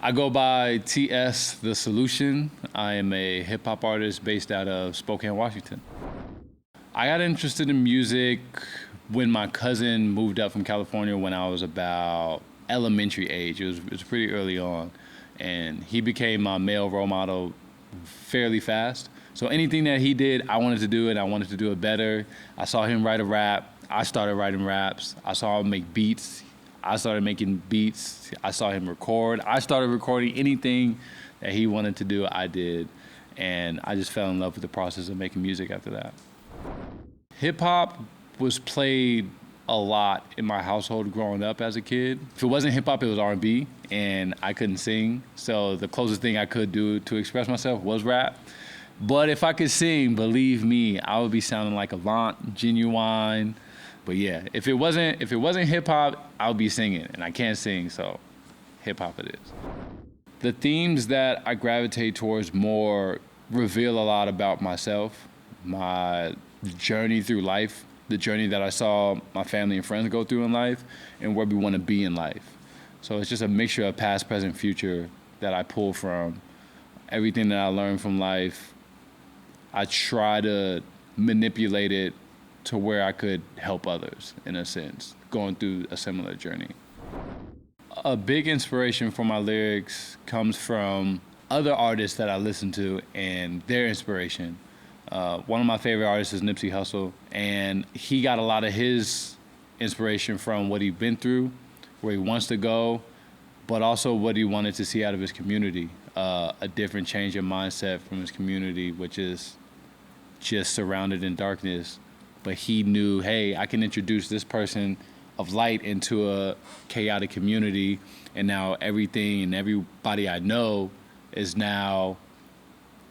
I go by T.S The Solution. I am a hip-hop artist based out of Spokane, Washington. I got interested in music when my cousin moved up from California when I was about elementary age. It was pretty early on. And he became my male role model fairly fast. So anything that he did, I wanted to do it. I wanted to do it better. I saw him write a rap. I started writing raps. I saw him make beats. I started making beats. I saw him record. I started recording anything that he wanted to do, I did. And I just fell in love with the process of making music after that. Hip hop was played a lot in my household growing up as a kid. If it wasn't hip hop, it was R&B, and I couldn't sing. So the closest thing I could do to express myself was rap. But if I could sing, believe me, I would be sounding like Avant, Genuine. But yeah, if it wasn't hip hop, I would be singing, and I can't sing, so hip hop it is. The themes that I gravitate towards more reveal a lot about myself, my journey through life, the journey that I saw my family and friends go through in life, and where we want to be in life. So it's just a mixture of past, present, future that I pull from. Everything that I learned from life, I try to manipulate it to where I could help others, in a sense, going through a similar journey. A big inspiration for my lyrics comes from other artists that I listen to and their inspiration. One of my favorite artists is Nipsey Hussle, and he got a lot of his inspiration from what he'd been through, where he wants to go, but also what he wanted to see out of his community. A different change in mindset from his community, which is just surrounded in darkness. But he knew, hey, I can introduce this person of light into a chaotic community, and now everything and everybody I know is now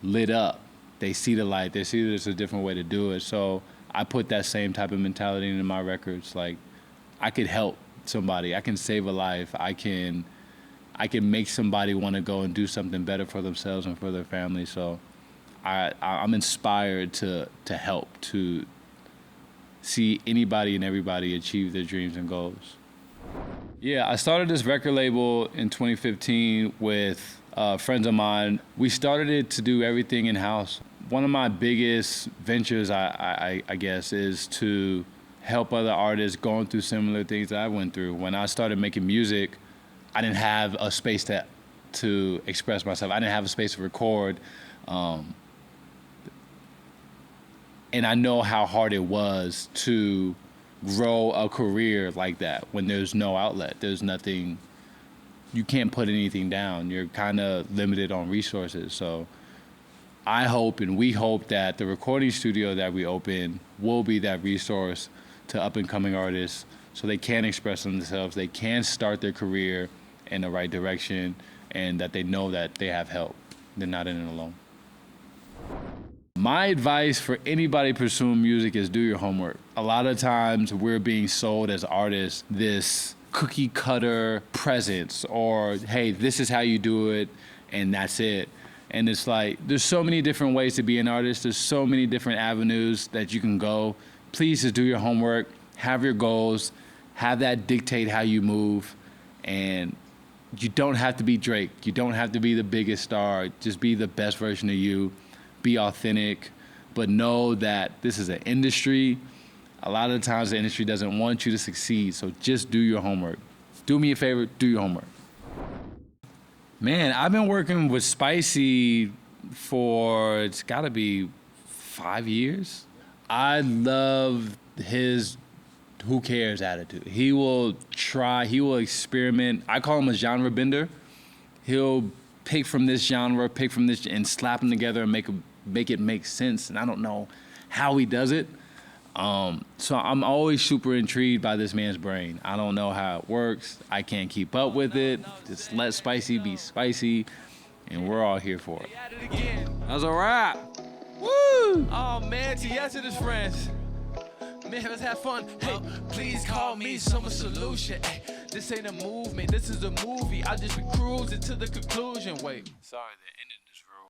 lit up. They see the light, they see there's a different way to do it. So I put that same type of mentality into my records. Like, I could help somebody, I can save a life, I can make somebody want to go and do something better for themselves and for their family. So I'm inspired to help, to see anybody and everybody achieve their dreams and goals. Yeah, I started this record label in 2015 with friends of mine. We started it to do everything in-house. One of my biggest ventures, I guess, is to help other artists going through similar things that I went through. When I started making music, I didn't have a space to express myself. I didn't have a space to record. And I know how hard it was to grow a career like that when there's no outlet. There's nothing, you can't put anything down. You're kind of limited on resources. So I hope and we hope that the recording studio that we open will be that resource to up and coming artists so they can express themselves, they can start their career in the right direction, and that they know that they have help. They're not in it alone. My advice for anybody pursuing music is do your homework. A lot of times we're being sold as artists this cookie cutter presence, or hey, this is how you do it and that's it. And it's like, there's so many different ways to be an artist. There's so many different avenues that you can go. Please just do your homework, have your goals, have that dictate how you move. And you don't have to be Drake. You don't have to be the biggest star. Just be the best version of you. Be authentic, but know that this is an industry. A lot of the times the industry doesn't want you to succeed, so just do your homework. Do me a favor, do your homework. Man, I've been working with Spicy for, it's gotta be 5 years. I love his who cares attitude. He will try, he will experiment. I call him a genre bender. He'll pick from this genre, pick from this, and slap them together and make it make sense. And I don't know how he does it. So I'm always super intrigued by this man's brain. I don't know how it works. I can't keep up with it. Just let Spicy be Spicy, and we're all here for it. That's a wrap. Woo! Oh man, T.S and his friends. Man, let's have fun. Hey, please call me some solution. Hey, this ain't a movement, this is a movie. I just be cruising to the conclusion. Wait, sorry, the ending.